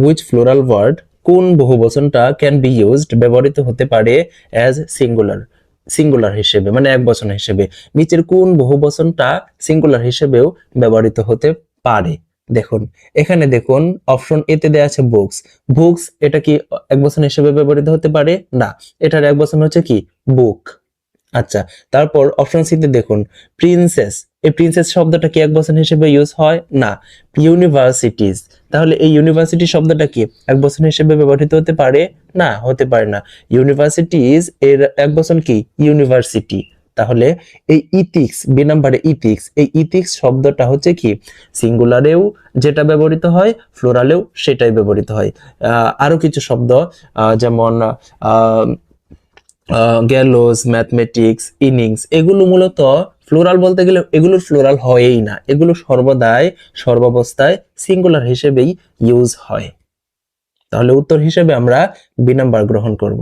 Which floral word, কোন বহুবচনটা can be used, ব্যবহৃত হতে পারে অ্যাজ সিঙ্গুলার হিসেবে, মানে এক বচন হিসেবে। নিচের কোন বহুবচনটা সিঙ্গুলার হিসেবেও ব্যবহৃত হতে পারে? দেখুন এখানে দেখুন অপশন এ তে দেয়া আছে বুকস। বুকস এটা কি এক বচন হিসেবে ব্যবহৃত হতে পারে? না, এটার এক বচন হচ্ছে কি বুক। আচ্ছা, তারপর অপশন সি তে দেখুন প্রিন্সেস, এই প্রিন্সেস শব্দটা কি এক বচন হিসেবে ইউজ হয়? না। ইউনিভার্সিটিজ, তাহলে এই ইউনিভার্সিটি শব্দটা কি এক বচন হিসেবে ব্যবহৃত হতে পারে? না, হতে পারে না। ইউনিভার্সিটিজ এর এক বচন কি ইউনিভার্সিটি। তাহলে এই ইথিক্স, বি নাম্বারে ইথিক্স, এই ইথিক্স শব্দটা হচ্ছে কি সিঙ্গুলারেও যেটা ব্যবহৃত হয়, ফ্লোরালেও সেটাই ব্যবহৃত হয়। আরো কিছু শব্দ যেমন গ্যালোস, ম্যাথমেটিক্স, ইনিংস, এগুলো মূলত ফ্লোরাল বলতে গেলে এগুলোর ফ্লোরাল হয়ই না, এগুলো সর্বদাই সর্বাবস্থায় সিঙ্গুলার হিসেবেই ইউজ হয়। তাহলে উত্তর হিসেবে আমরা বি নাম্বার গ্রহণ করব।